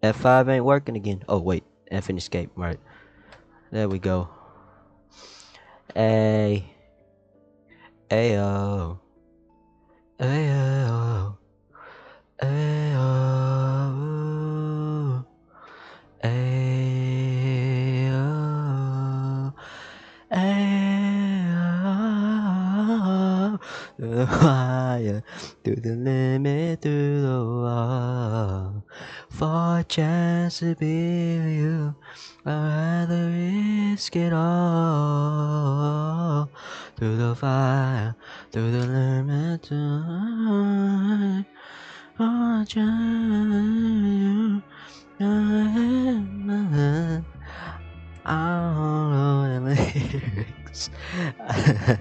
F5 ain't working again. Oh wait, F and escape. Right. There we go. Hey. Ayo. Ayo. Ayo. Ayo. Ayo. Higher to the limit, to the wall. For a chance to be with you, I'd rather risk it all. To the fire, to the limit, to for a chance. I don't know the lyrics. I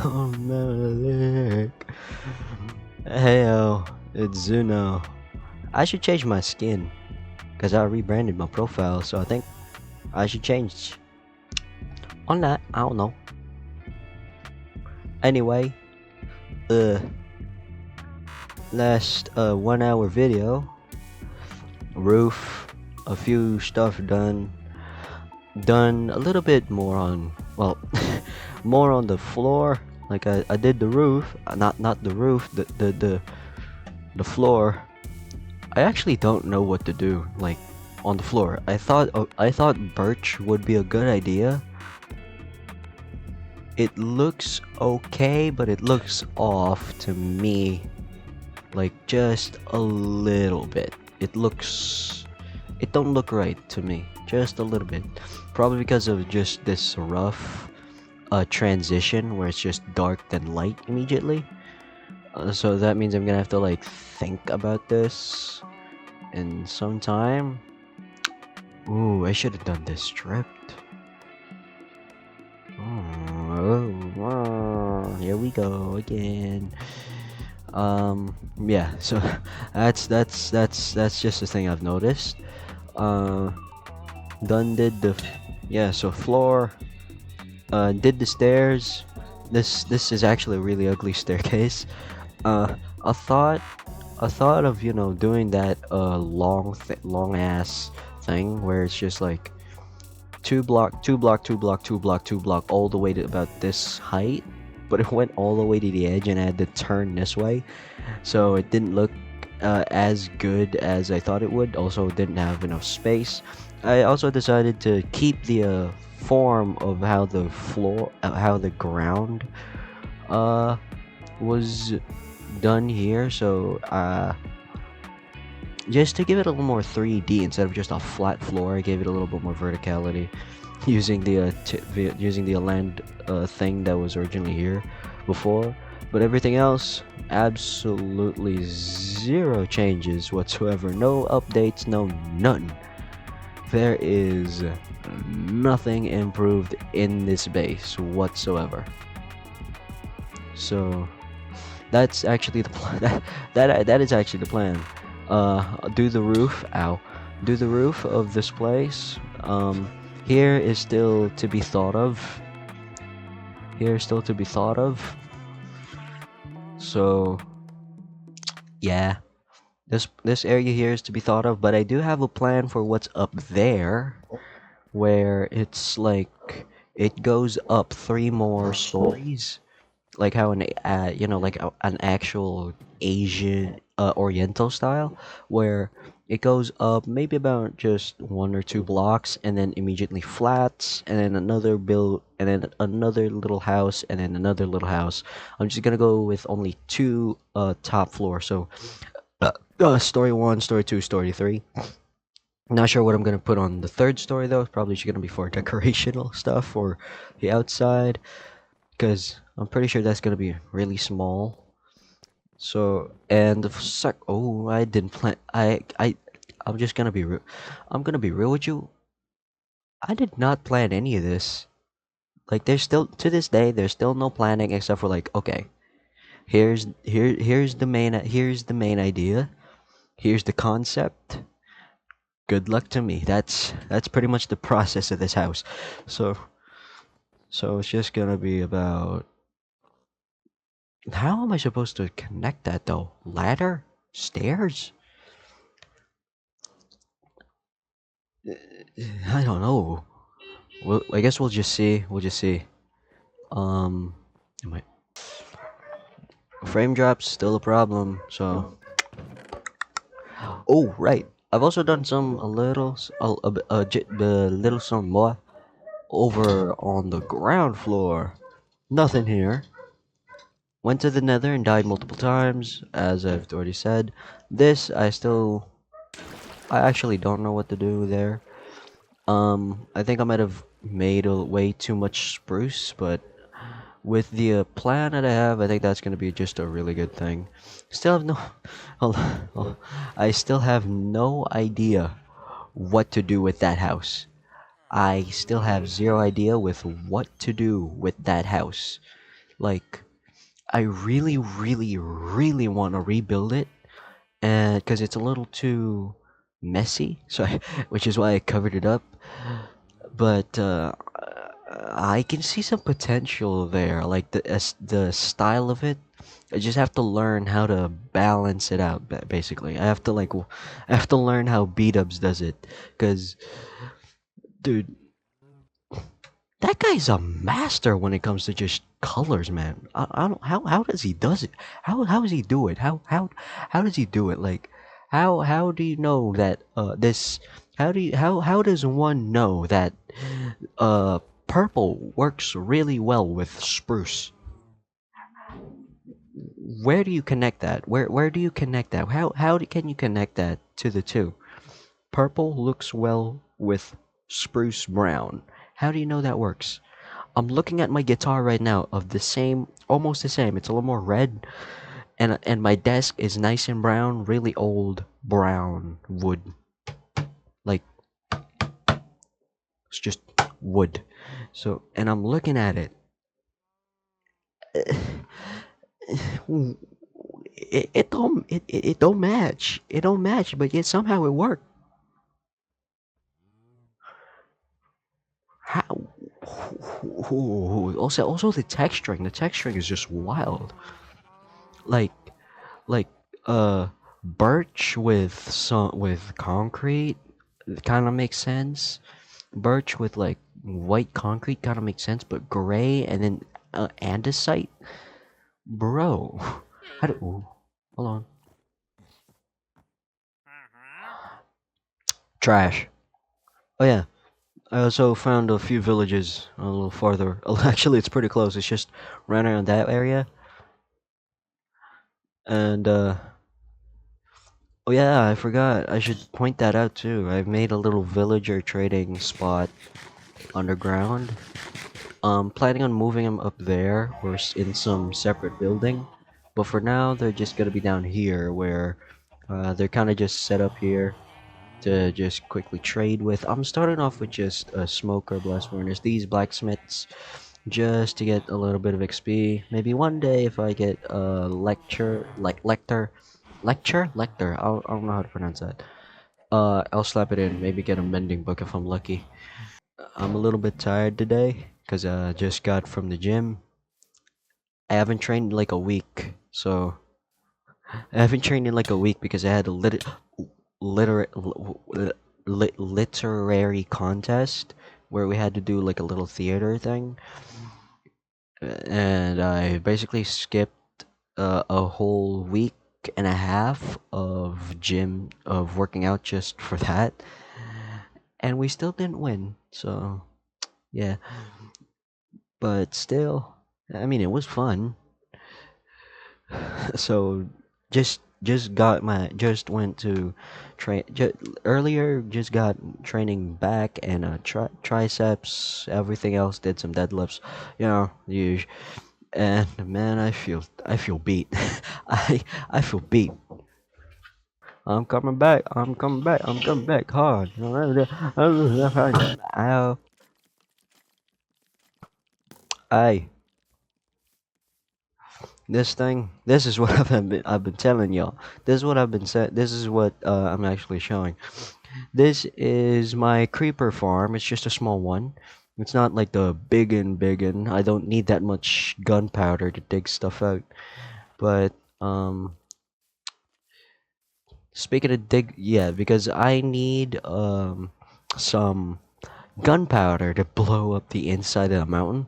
don't know the lyric. Hey yo, it's Zuno. I should change my skin because I rebranded my profile, so I think I should change on that. I don't know. Anyway, uh, last 1 hour video, roof, a few stuff done a little bit more on, well, more on the floor. Like I did the roof, not the roof, the floor. I actually don't know what to do like on the floor. I thought birch would be a good idea. It looks okay, but it looks off to me, like just a little bit. It don't look right to me, just a little bit. Probably because of just this rough transition where it's just dark then light immediately. So that means I'm gonna have to like think about this in some time. Ooh, I should have done this stripped. Here we go again. Yeah. So that's just a thing I've noticed. Uh, done did the yeah. So floor. Did the stairs. This is actually a really ugly staircase. Uh, I thought of doing that long ass thing where it's just like two block, two block, two block, two block, two block, all the way to about this height. But it went all the way to the edge, and I had to turn this way, so it didn't look as good as I thought it would. Also, didn't have enough space. I also decided to keep the form of how the floor, how the ground uh was done here. So just to give it a little more 3D instead of just a flat floor, I gave it a little bit more verticality using the using the land thing that was originally here before. But everything else, absolutely zero changes whatsoever. No updates, no nothing. There is nothing improved in this base whatsoever. So that's actually the plan. That is actually the plan. Do the roof. Ow. Do the roof of this place. Here is still to be thought of. Here is still to be thought of. So yeah, this area here is to be thought of. But I do have a plan for what's up there, where it's like it goes up 3 more stories, like how an actual Asian Oriental style, where it goes up maybe about just 1 or 2 blocks and then immediately flats, and then another build, and then another little house, and then another little house. I'm just gonna go with only two top floor. So story one, story two, story three. Not sure what I'm gonna put on the third story though. It's probably just gonna be for decorational stuff for the outside, because I'm pretty sure that's gonna be really small. So and the oh, I didn't plan. I'm just gonna be real. I'm gonna be real with you. I did not plan any of this. Like there's still to this day there's still no planning except for like, okay, here's the main idea. Here's the concept. Good luck to me. That's pretty much the process of this house. So it's just gonna be about, how am I supposed to connect that though? Ladder? Stairs? I don't know. I guess we'll just see. We'll just see. Um, my frame drops still a problem. So, oh right. I've also done some a little, a little some more over on the ground floor. Nothing here. Went to the Nether and died multiple times, as I've already said. This I actually don't know what to do there. I think I might have made way too much spruce, but with the plan that I have, I think that's gonna be just a really good thing. Still have no, hold on, I still have no idea what to do with that house. I still have zero idea with what to do with that house. Like, I really, really, really want to rebuild it, and because it's a little too messy, so which is why I covered it up. But I can see some potential there, like the style of it. I just have to learn how to balance it out. Basically, I have to learn how B Dubs does it, because dude, that guy's a master when it comes to just colors, man. I don't how does he does it? How does he do it? How does he do it? Like how do you know that this how does one know that uh purple works really well with spruce? Where do you connect that? Where do you connect that? Can you connect that to the two? Purple looks well with spruce brown. How do you know that works? I'm looking at my guitar right now of the same, almost the same. It's a little more red, and my desk is nice and brown, really old brown wood. Like it's just wood. So, and I'm looking at it. It don't match. It don't match, but yet somehow it worked. How? Also the texturing. The texturing is just wild. Like like birch with concrete kind of makes sense. Birch with like white concrete kind of makes sense, but gray and then andesite, bro. How do? Ooh, hold on. Trash. Oh yeah. I also found a few villages a little farther. Actually, it's pretty close. It's just right around that area. And oh yeah, I forgot. I should point that out too. I've made a little villager trading spot underground. Planning on moving them up there or in some separate building. But for now, they're just gonna be down here where they're kind of just set up here to just quickly trade with. I'm starting off with just a smoker, blast furnace, these blacksmiths, just to get a little bit of XP. Maybe one day if I get a lecture. I don't know how to pronounce that. I'll slap it in. Maybe get a mending book if I'm lucky. I'm a little bit tired today because I just got from the gym. I haven't trained in like a week, so I haven't trained in like a week because I had a liter literary contest where we had to do like a little theater thing, and I basically skipped a whole week and a half of gym of working out just for that, and we still didn't win. So yeah, but still, I mean, it was fun. So just went to train earlier, just got training back and triceps, everything else, did some deadlifts, you know, and man, I feel beat. I feel beat. I'm coming back hard. Ow. I this is what I've been telling y'all. This is what I've been saying. This is what I'm actually showing. This is my creeper farm. It's just a small one. It's not like the big un. I don't need that much gunpowder to dig stuff out. But speaking of dig, yeah, because I need some gunpowder to blow up the inside of the mountain,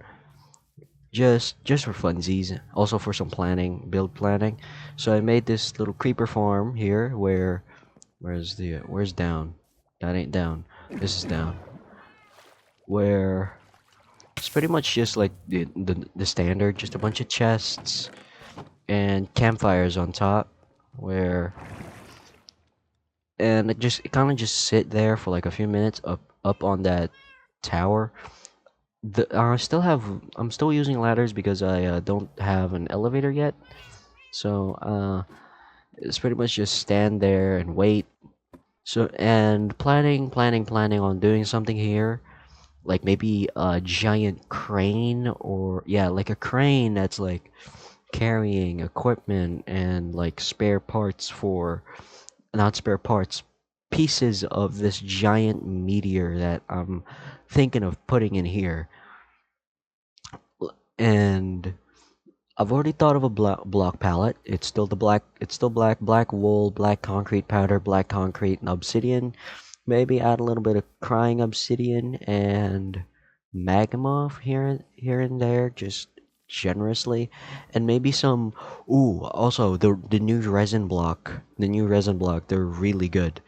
just for funsies, also for some planning, build planning. So I made this little creeper farm here where where's down? That ain't down. This is down. Where it's pretty much just like the standard, just a bunch of chests and campfires on top, where and it kind of just sit there for like a few minutes up on that tower. I'm still using ladders because I don't have an elevator yet. So it's pretty much just stand there and wait. So and planning on doing something here, like maybe a giant crane, or yeah, like a crane that's like carrying equipment and like spare parts for not spare parts, pieces of this giant meteor that I'm thinking of putting in here. And I've already thought of a block palette. It's still the black. It's still black wool, black concrete powder, black concrete, and obsidian. Maybe add a little bit of crying obsidian and magma here and there, just generously, and maybe some. Ooh, also the new resin block. The new resin block. They're really good.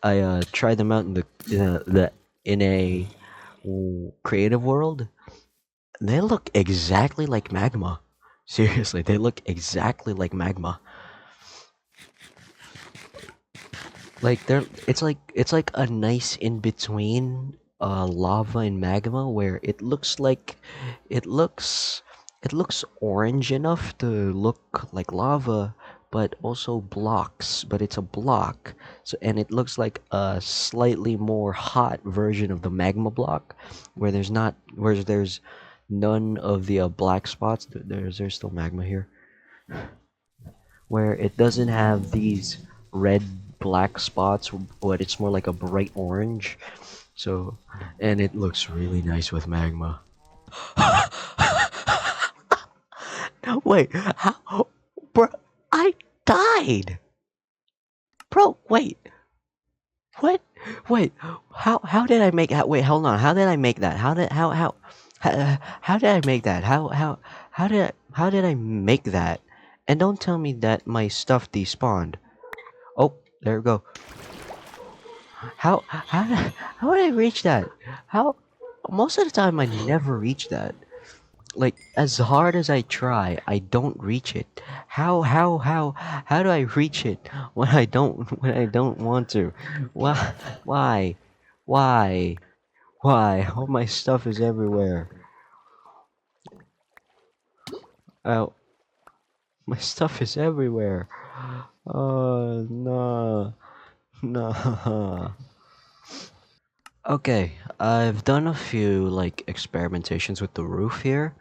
I tried them out in a creative world. They look exactly like magma. Seriously, they look exactly like magma. Like it's like a nice in between lava and magma where it looks it looks orange enough to look like lava, but also blocks, but it's a block. So and it looks like a slightly more hot version of the magma block where there's none of the black spots. There's still magma here, where it doesn't have these red black spots, but it's more like a bright orange. So, and it looks really nice with magma. Wait, how, bro? I died, bro. What? Wait, how did I make that? Wait, hold on. How did I make that? How did I make that? How did I make that? And don't tell me that my stuff despawned. Oh, there we go. How did I reach that? How most of the time I never reach that. Like as hard as I try, I don't reach it. How do I reach it when I don't want to? Why why why why? All my stuff is everywhere. Oh, my stuff is everywhere. Oh no no. Okay, I've done a few like experimentations with the roof here.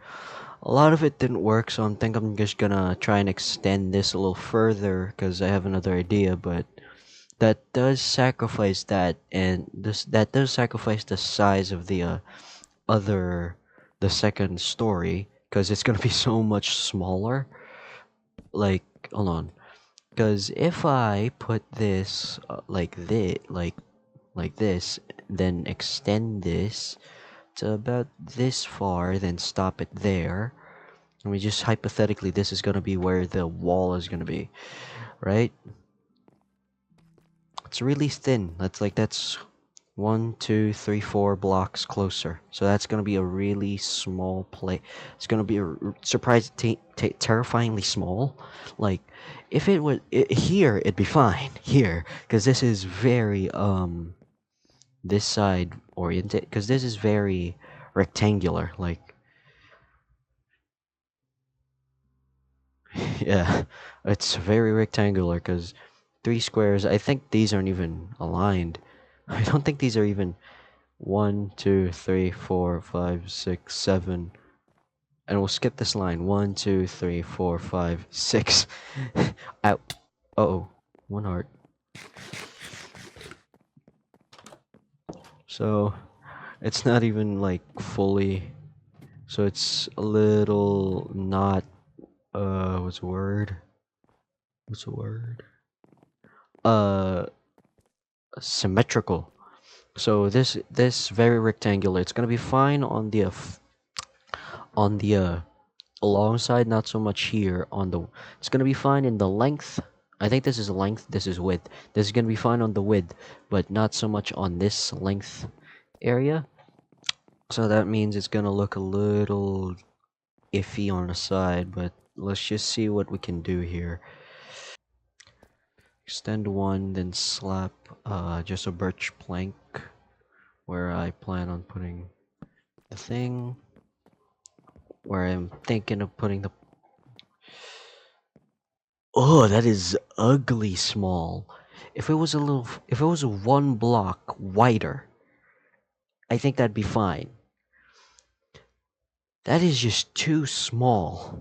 A lot of it didn't work, so I'm just gonna try and extend this a little further because I have another idea, but that does sacrifice that does sacrifice the size of the other the second story because it's gonna be so much smaller. Like, hold on, because if I put this like this, then extend this to about this far, then stop it there. I mean, just hypothetically, this is gonna be where the wall is gonna be, right? It's really thin. That's 1, 2, 3, 4 blocks closer. So that's gonna be a really small play. It's gonna be a surprise, terrifyingly small. Like, if it was here, it'd be fine here, because this is very this side oriented, because this is very rectangular. Like, yeah, it's very rectangular because three squares. I think these aren't even aligned. I don't think these are even 1, 2, 3, 4, 5, 6, 7. And we'll skip this line. 1, 2, 3, 4, 5, 6. Out. Oh, one heart. So it's not even like fully. So it's a little not. What's a word? What's a word? Uh, symmetrical. So this very rectangular, it's gonna be fine on the on the alongside, not so much here on the. It's gonna be fine in the length. I think this is length. This is width. This is gonna be fine on the width, but not so much on this length area. So that means it's gonna look a little iffy on the side, but let's just see what we can do here. Extend one, then slap just a birch plank where I plan on putting the thing. Where I'm thinking of putting the. Oh, that is ugly small. If it was a little, if it was one block wider, I think that'd be fine. That is just too small.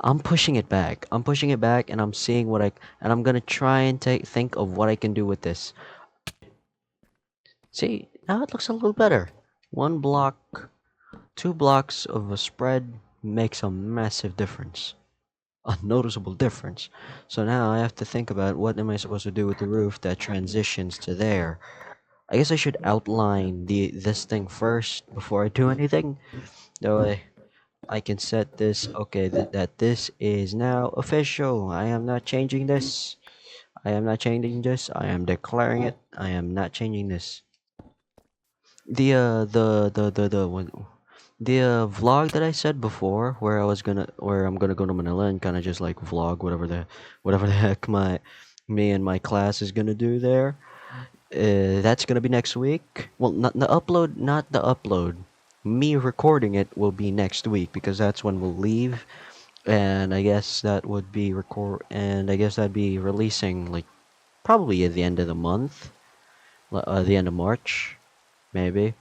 I'm pushing it back. I'm pushing it back, and I'm seeing what and I'm gonna try and think of what I can do with this. See, now it looks a little better. One block, 2 blocks of a spread makes a massive difference. A noticeable difference. So now I have to think about what am I supposed to do with the roof that transitions to there. I guess I should outline this thing first before I do anything. That way I can set this. Okay, that this is now official. I am not changing this. I am not changing this. I am declaring it. I am not changing this. The vlog that I said before, where I'm gonna go to Manila and kind of just like vlog whatever the heck me and my class is gonna do there. That's gonna be next week. Well, not the upload. Me recording it will be next week because that's when we'll leave, and I guess that would be and I guess that'd be releasing like probably at the end of the month, the end of March, maybe,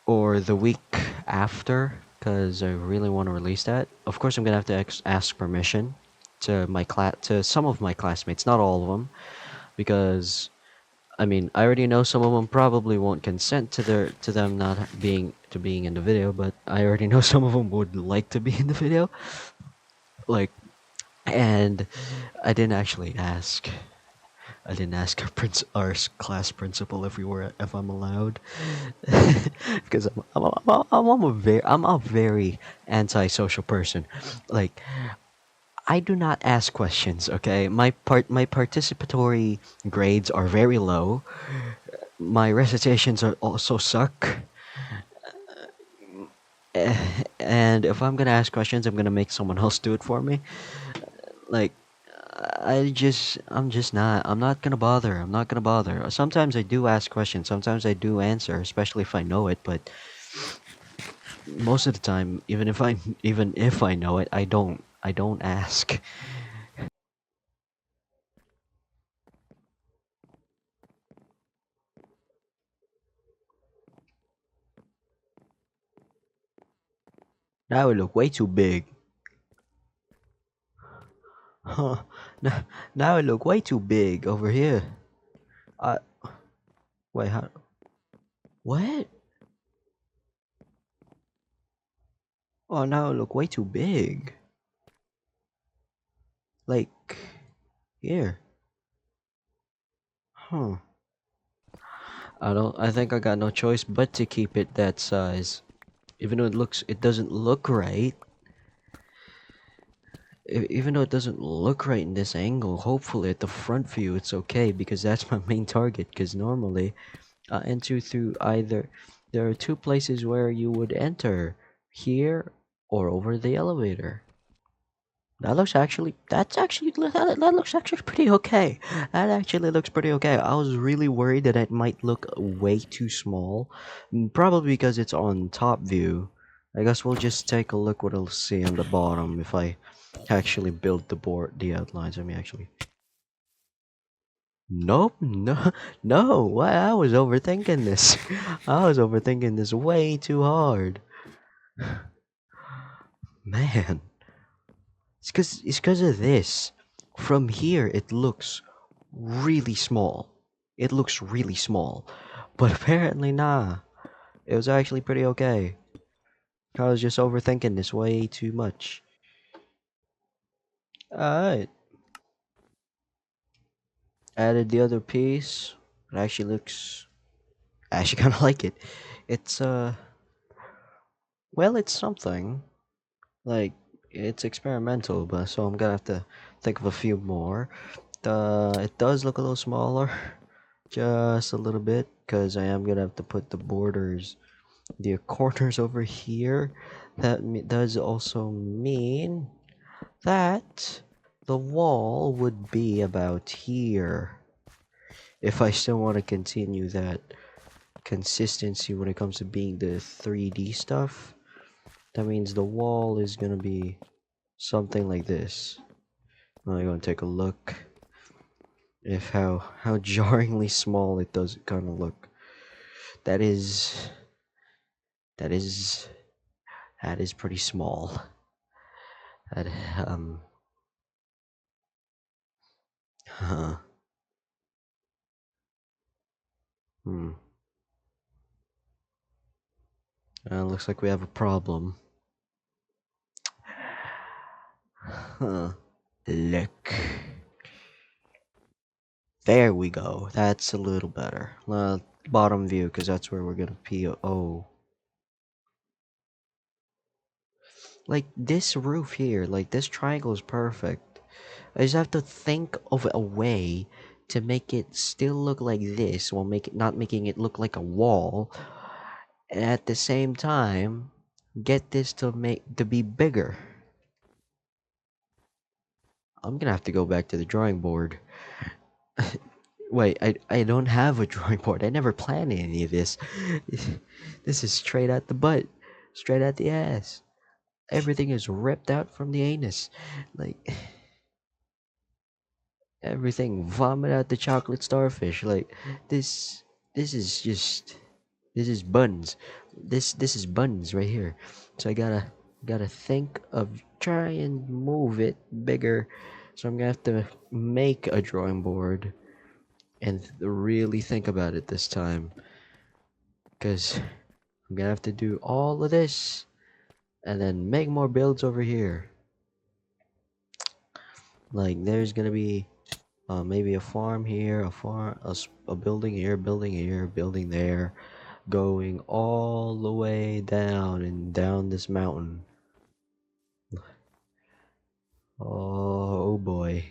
or the week after, because I really want to release that. Of course, I'm gonna have to ask permission to some of my classmates, not all of them, because I mean, I already know some of them probably won't consent to them not being in the video, but I already know some of them would like to be in the video. Like, and I didn't actually ask. I didn't ask our class principal if I'm allowed, because I'm a very antisocial person. Like, I do not ask questions. Okay, my participatory grades are very low. My recitations are also suck. And if I'm gonna ask questions, I'm gonna make someone else do it for me. Like, I'm not gonna bother. I'm not gonna bother. Sometimes I do ask questions. Sometimes I do answer, especially if I know it. But most of the time, even if I know it, I don't ask. That would look way too big. Huh? Now, now it look way too big over here. Uh, wait, how? What? Oh, now it look way too big. Like here. Huh. I don't. I think I got no choice but to keep it that size. Even though it doesn't look right. Even though it doesn't look right in this angle, hopefully at the front view it's okay because that's my main target. Because normally I enter through either. There are two places where you would enter, here or over the elevator. That looks actually pretty okay. That actually looks pretty okay. I was really worried that it might look way too small, probably because it's on top view. I guess we'll just take a look what I'll see on the bottom if I actually build the outlines. Let me actually. Nope, no, no. Why I was overthinking this. I was overthinking this way too hard, man. It's cause of this. From here, it looks really small. It looks really small. But apparently, nah. It was actually pretty okay. I was just overthinking this way too much. Alright. Added the other piece. It actually looks. I actually kind of like it. It's well, it's something like it's experimental, but so I'm gonna have to think of a few more. It does look a little smaller, just a little bit, because I am gonna have to put the borders, the corners over here. That does also mean that the wall would be about here. If I still want to continue that consistency when it comes to being the 3D stuff, that means the wall is gonna be something like this. I'm gonna take a look if how jarringly small it does kind of look. That is that is that is pretty small. That huh, hmm. Looks like we have a problem. Huh. Look. There we go. That's a little better. Bottom view, because that's where we're gonna peel. Oh, like this roof here, like this triangle is perfect. I just have to think of a way to make it still look like this while not making it look like a wall, and at the same time get this to be bigger. I'm gonna have to go back to the drawing board. Wait, I don't have a drawing board. I never planned any of this. This is straight out the butt, straight out the ass. Everything is ripped out from the anus. Like everything vomit out the chocolate starfish. Like this this is just this is buns. This is buns right here. So I gotta think of try and move it bigger. So I'm gonna have to make a drawing board and really think about it this time. Cause I'm gonna have to do all of this and then make more builds over here. Like there's gonna be maybe a farm here, a building here, building there, going all the way down and down this mountain. Oh boy,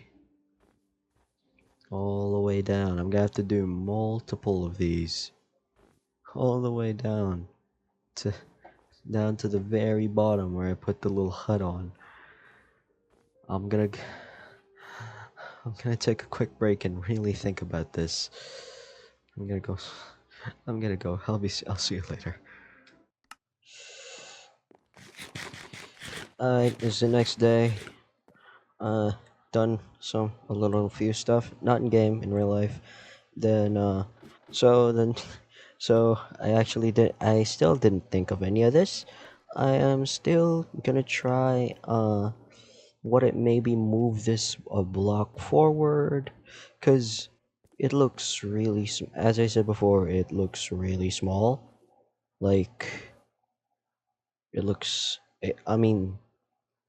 all the way down. I'm gonna have to do multiple of these, all the way to down to the very bottom where I put the little hut on. I'm gonna I'm gonna take a quick break and really think about this. I'm gonna go. I'm gonna go. I'll see you later. It's the next day. Uh, done a little few stuff, not in game, in real life. Then so then, so I still didn't think of any of this. I am still gonna try what it maybe move this a block forward, cause it looks really as I said before, it looks really small. Like it looks. I mean,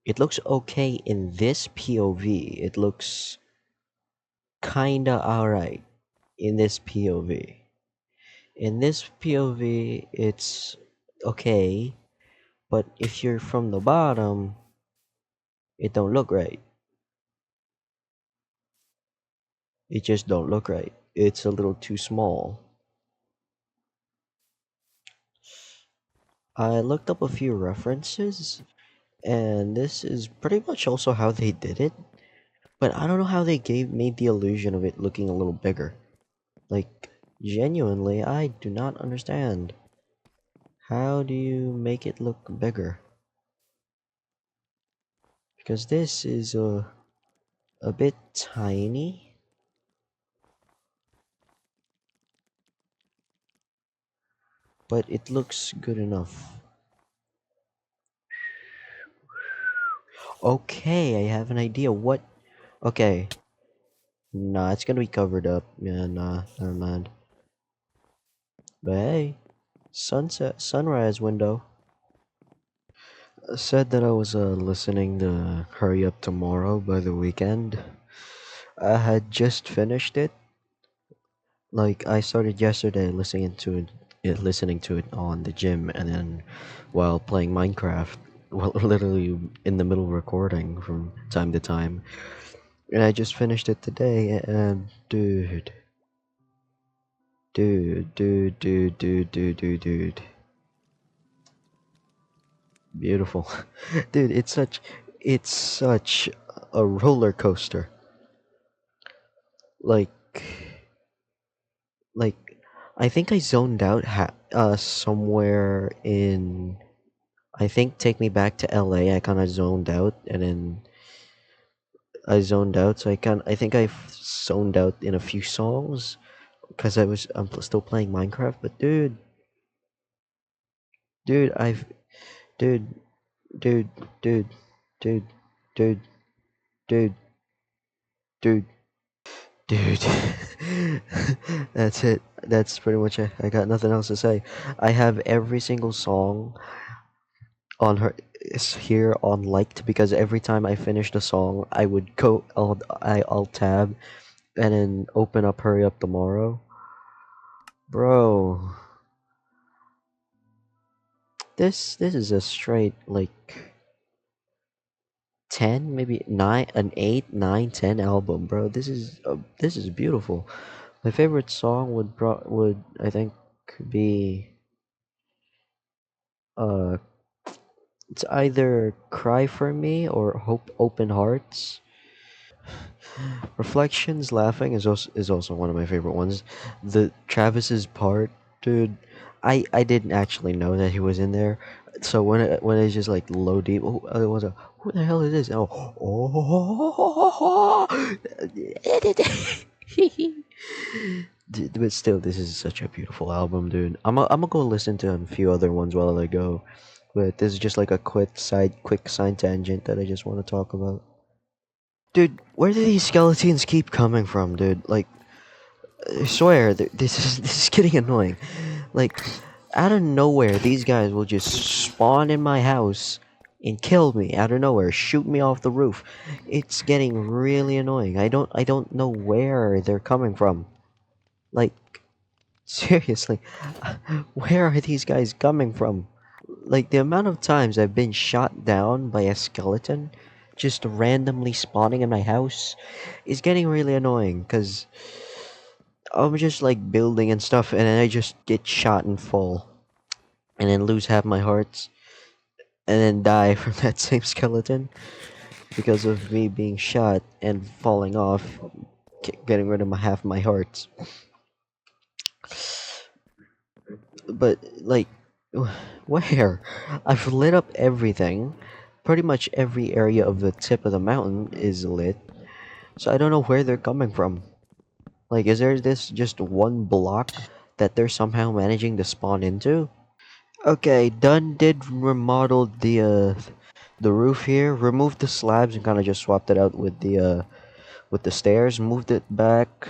it looks okay in this POV. It looks kinda alright in this POV. In this POV, it's okay, but if you're from the bottom, it don't look right. It just don't look right. It's a little too small. I looked up a few references, and this is pretty much also how they did it. But I don't know how they made the illusion of it looking a little bigger. Like genuinely, I do not understand. How do you make it look bigger? Because this is a bit tiny, but it looks good enough. Okay, I have an idea. What? Okay. Nah, it's gonna be covered up. Yeah, nah, never mind. But hey, sunrise window. Said that I was listening to Hurry Up Tomorrow by The Weekend. I had just finished it. Like I started yesterday listening to it on the gym, and then while playing Minecraft, well, literally in the middle of recording from time to time. And I just finished it today, and dude, beautiful, dude. It's such a roller coaster. Like, like, I think I zoned out somewhere in. I think Take Me Back to LA. I kind of zoned out, and then I zoned out. So I think I zoned out in a few songs because still playing Minecraft. But dude, I've, dude, dude, dude, dude, dude, dude, dude, dude. That's it. That's pretty much it. I got nothing else to say. I have every single song on her is here on liked because every time I finished a song, I would go. I'll tab and then open up Hurry Up Tomorrow, bro. This is a straight like 10, maybe 9, an 8, 9, 10 album, bro. This is beautiful. My favorite song would I think be uh it's either Cry for Me or Hope Open Hearts. Reflections Laughing is also one of my favorite ones. The Travis's part, dude. I didn't actually know that he was in there. So when it's just like low deep, it was a who the hell is this? Oh. But still, this is such a beautiful album, dude. I'm gonna go listen to a few other ones while I go. But this is just like a quick side tangent that I just want to talk about. Dude, where do these skeletons keep coming from, dude? Like, I swear, this is getting annoying. Like, out of nowhere, these guys will just spawn in my house and kill me out of nowhere, shoot me off the roof. It's getting really annoying. I don't know where they're coming from. Like, seriously, where are these guys coming from? Like the amount of times I've been shot down by a skeleton just randomly spawning in my house is getting really annoying because I'm just like building and stuff and then I just get shot and fall and then lose half my hearts and then die from that same skeleton because of me being shot and falling off, getting rid of half my hearts. But like, where? I've lit up everything. Pretty much every area of the tip of the mountain is lit. So I don't know where they're coming from. Like, is there this just one block that they're somehow managing to spawn into? Okay, Dunn did remodel the roof here, removed the slabs and kind of just swapped it out with the stairs, moved it back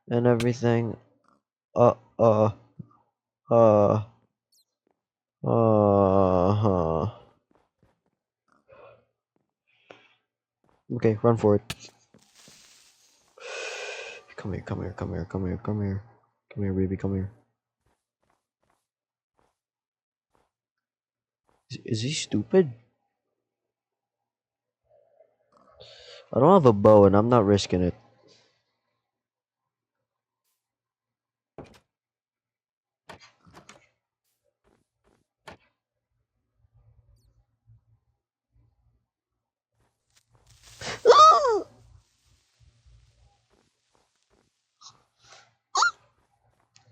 and everything. Uh uh uh huh. Okay, run for it. Come here, come here, come here, come here, come here. Come here, baby, come here. Is he stupid? I don't have a bow and I'm not risking it.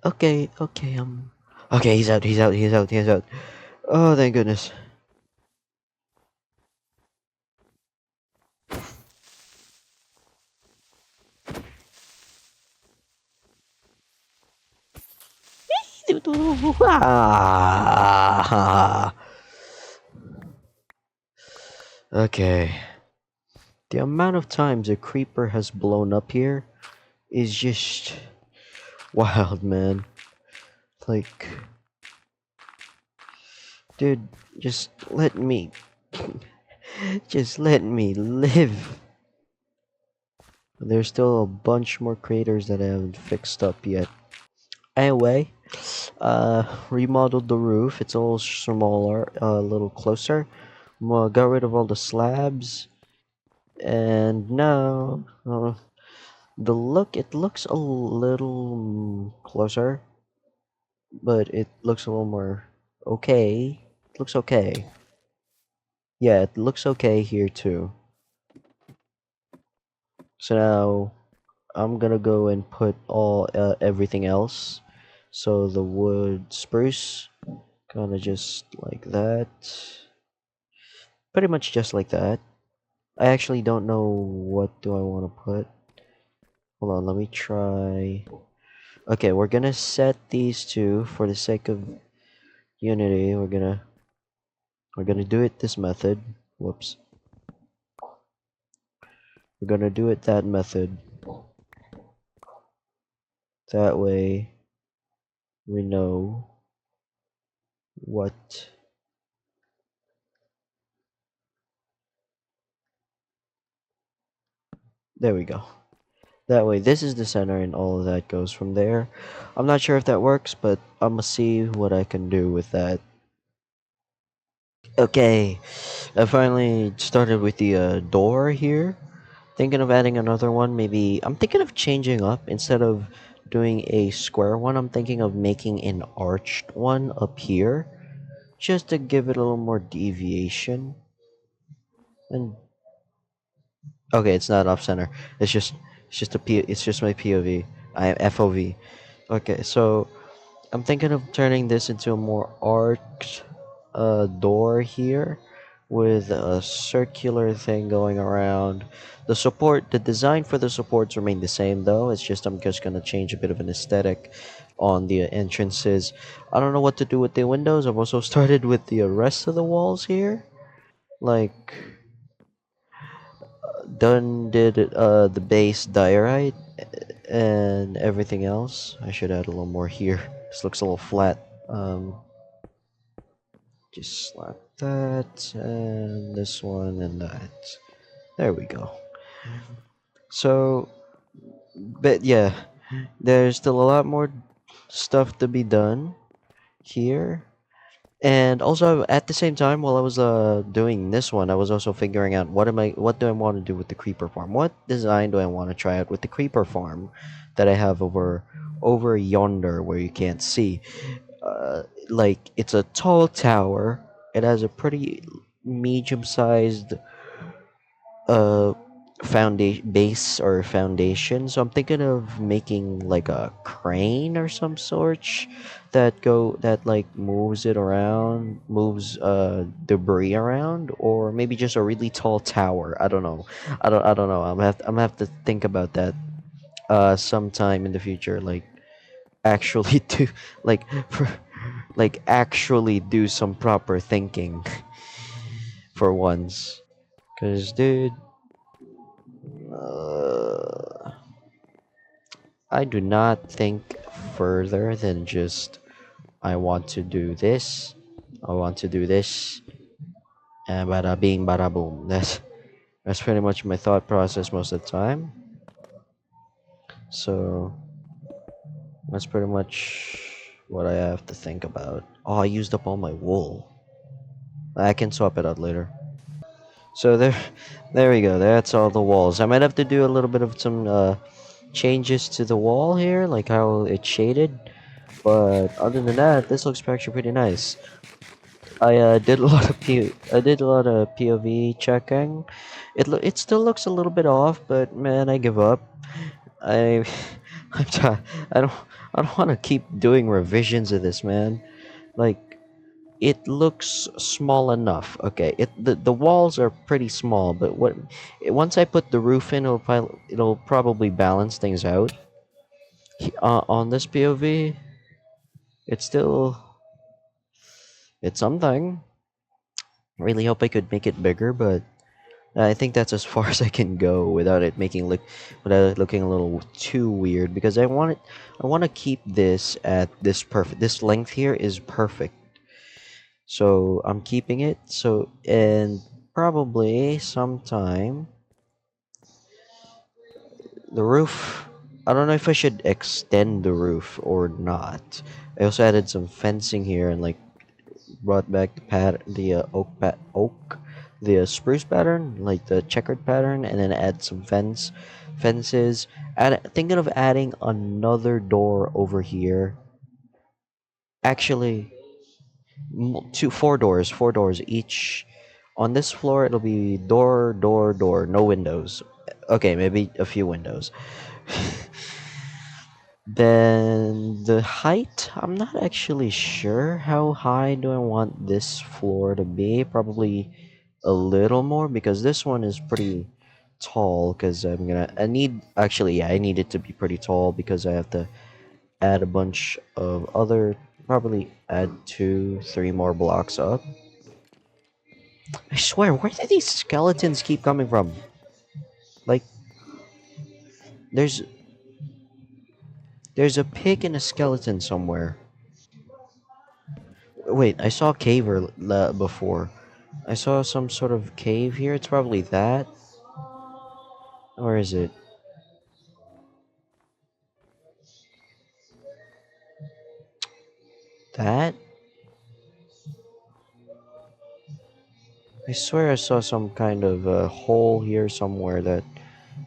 Okay, okay, okay, he's out, he's out, he's out, he's out. Oh, thank goodness. Ah. Okay. The amount of times a creeper has blown up here is just wild, man. Like, dude, just let me, just let me live. There's still a bunch more craters that I haven't fixed up yet. Anyway, remodeled the roof. It's a little smaller, a little closer. Got rid of all the slabs, and now the look. It looks a little closer, but it looks a little more okay. It looks okay. Yeah, it looks okay here too. So now I'm gonna go and put all everything else. So the wood spruce, gonna just like that. Pretty much just like that. I actually don't know what do I want to put. Hold on, let me try. Okay, we're gonna set these two for the sake of unity. We're gonna do it this method. Whoops. We're gonna do it that method. That way we know what. There we go. That way, this is the center and all of that goes from there. I'm not sure if that works, but I'm gonna see what I can do with that. Okay, I finally started with the door here. Thinking of adding another one, maybe. I'm thinking of changing up. Instead of doing a square one, I'm thinking of making an arched one up here. Just to give it a little more deviation. And okay, it's not off center. It's just my POV. I am FOV. Okay, so I'm thinking of turning this into a more arched door here with a circular thing going around. The design for the supports remain the same though. It's just I'm just gonna change a bit of an aesthetic on the entrances. I don't know what to do with the windows. I've also started with the rest of the walls here. Like done did the base diorite and everything else. I should add a little more here. This looks a little flat. Just like that, and this one, and that. There we go. So, but yeah, there's still a lot more stuff to be done here. And also, at the same time, while I was doing this one, I was also figuring out what do I want to do with the creeper farm? What design do I want to try out with the creeper farm that I have over yonder where you can't see? Like it's a tall tower. It has a pretty medium-sized uh foundation. So I'm thinking of making like a crane or some sort that like moves it around, moves debris around, or maybe just a really tall tower. I don't know. I don't know. I'm gonna have to think about that sometime in the future. Like actually do like for like actually do some proper thinking for once. Cause dude, uh, I do not think further than just I want to do this. I want to do this, and bada bing, bada boom. That's pretty much my thought process most of the time. So that's pretty much what I have to think about. Oh, I used up all my wool. I can swap it out later. So there we go. That's all the walls. I might have to do a little bit of some changes to the wall here, like how it's shaded. But other than that, this looks actually pretty nice. I did a lot of I did a lot of POV checking. It still looks a little bit off, but man, I give up. I I'm t- I don't I don't want to keep doing revisions of this, man. Like it looks small enough. Okay, the walls are pretty small, but once I put the roof in, it'll probably balance things out. On this POV, it's still it's something. Really hope I could make it bigger, but I think that's as far as I can go without it looking a little too weird because I want to keep this at this length here is perfect. So I'm keeping it. So and probably sometime The roof. I don't know if I should extend the roof or not. I also added some fencing here and like brought back the spruce pattern, like the checkered pattern, and then add some fences. Thinking of adding another door over here. Actually, four doors each. On this floor, it'll be door, no windows. Okay, maybe a few windows. Then the height, I'm not actually sure how high do I want this floor to be. Probably a little more because this one is pretty tall because I need actually yeah, I need it to be pretty tall because I have to add a bunch of other probably add two, three more blocks up. I swear, where do these skeletons keep coming from? Like there's there's a pig and a skeleton somewhere. Wait, I saw a cave before. I saw some sort of cave here. It's probably that. Or is it that? I swear I saw some kind of hole here somewhere that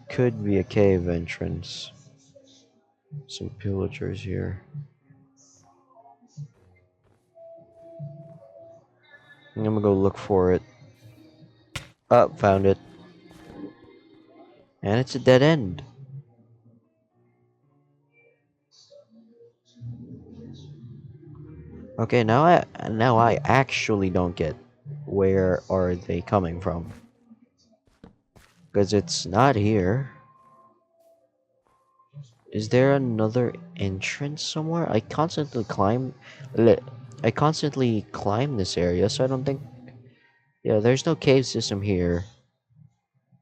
could be a cave entrance. Some pillagers here. I'm gonna go look for it. Oh, found it. And it's a dead end. Okay, now I actually don't get where are they coming from. Because it's not here. Is there another entrance somewhere? li- I constantly climb this area, so I don't think. Yeah, there's no cave system here.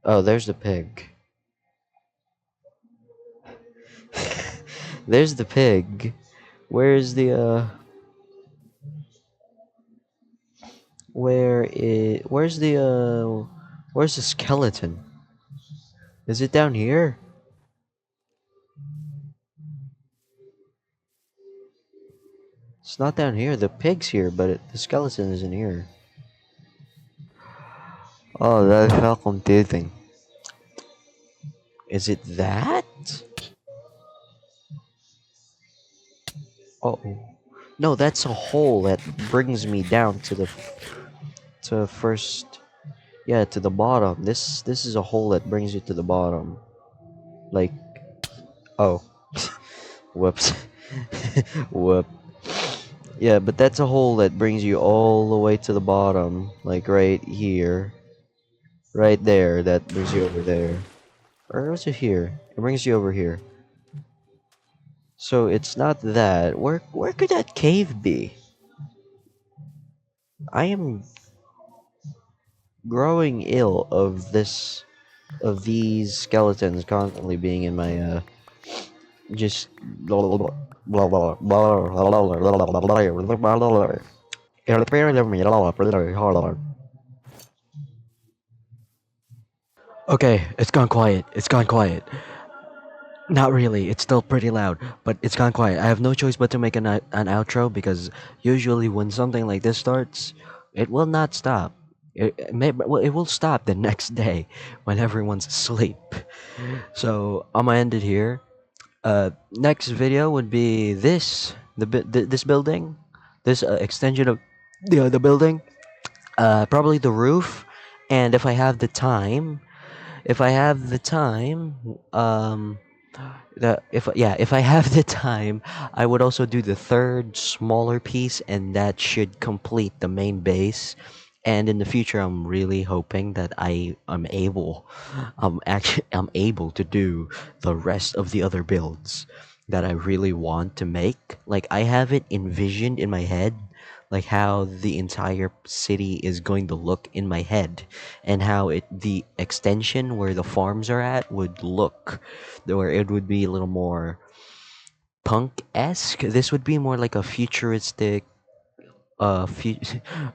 Oh, there's the pig. There's the pig. Where's the where's the skeleton? Is it down here? It's not down here. The pig's here, but the skeleton isn't here. Oh, that felt confusing. Is it that? Oh, no, that's a hole that brings me down to first. Yeah, to the bottom. This is a hole that brings you to the bottom. Like, oh, whoops, whoop. Yeah, but that's a hole that brings you all the way to the bottom, like right here, right there. That brings you over there. Or was it here? It brings you over here. So it's not that. Where could that cave be? I am growing ill of these skeletons constantly being in my just okay, it's gone quiet. It's gone quiet. Not really. It's still pretty loud, but it's gone quiet. I have no choice but to make an outro because usually when something like this starts, it will not stop. Well, it will stop the next day when everyone's asleep. So I'm gonna end it here. Next video would be this building, this extension of the building. Probably the roof, and if I have the time, if I have the time, I would also do the third smaller piece, and that should complete the main base. And in the future, I'm really hoping that I'm able to do the rest of the other builds that I really want to make. Like I have it envisioned in my head, like how the entire city is going to look in my head, and how the extension where the farms are at would look, where it would be a little more punk-esque. This would be more like a futuristic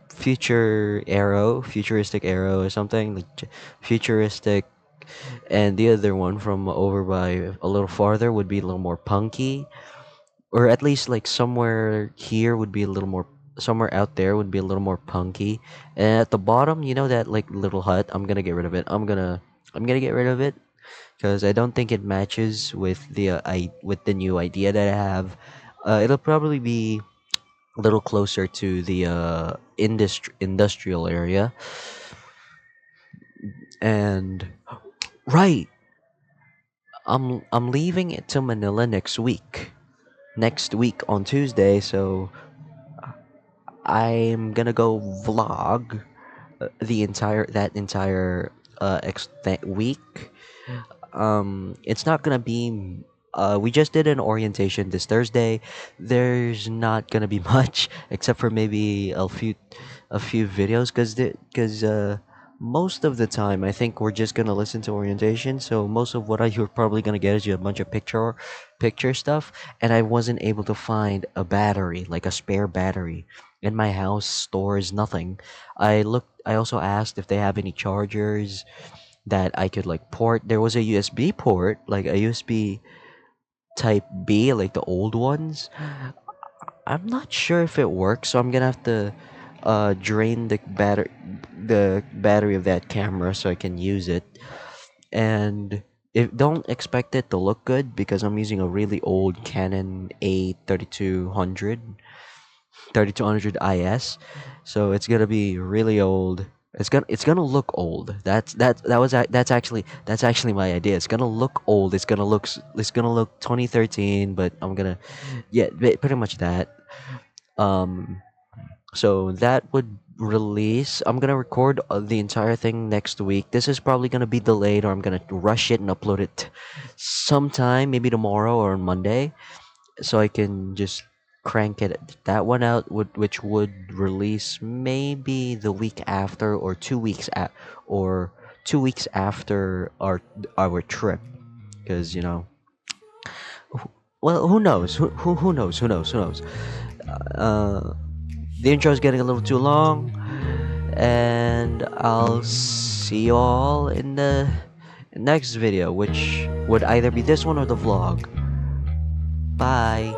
futuristic arrow or something like futuristic and the other one from over by a little farther would be a little more punky, or at least like somewhere here would be a little more, somewhere out there would be a little more punky, and at the bottom, you know, that like little hut, I'm gonna get rid of it. I'm gonna get rid of it because I don't think it matches with with the new idea that I have. It'll probably be a little closer to the industrial area. And right, I'm leaving it to Manila next week. Next week on Tuesday, so I'm gonna go vlog the entire week. It's not gonna be. We just did an orientation this Thursday. There's not gonna be much except for maybe a few videos, because most of the time I think we're just gonna listen to orientation. So most of what you're probably gonna get is a bunch of picture stuff, and I wasn't able to find a battery, like a spare battery. In my house stores nothing. I also asked if they have any chargers that I could like port. There was a USB port, like a USB type B, like the old ones. I'm not sure if it works, so I'm gonna have to drain the battery of that camera so I can use it. And if don't expect it to look good because I'm using a really old Canon A3200 IS, so it's gonna be really old. It's gonna look old. That's actually my idea. It's gonna look old. It's gonna look 2013, but I'm gonna, yeah, pretty much that. Um, so that would release. I'm gonna record the entire thing next week. This is probably gonna be delayed, or I'm gonna rush it and upload it sometime, maybe tomorrow or on Monday, so I can just crank that one out, which would release maybe the week after, or 2 weeks after our trip, because well, who knows, who knows, who knows. uh the intro is getting a little too long, and I'll see you all in the next video, which would either be this one or the vlog. Bye.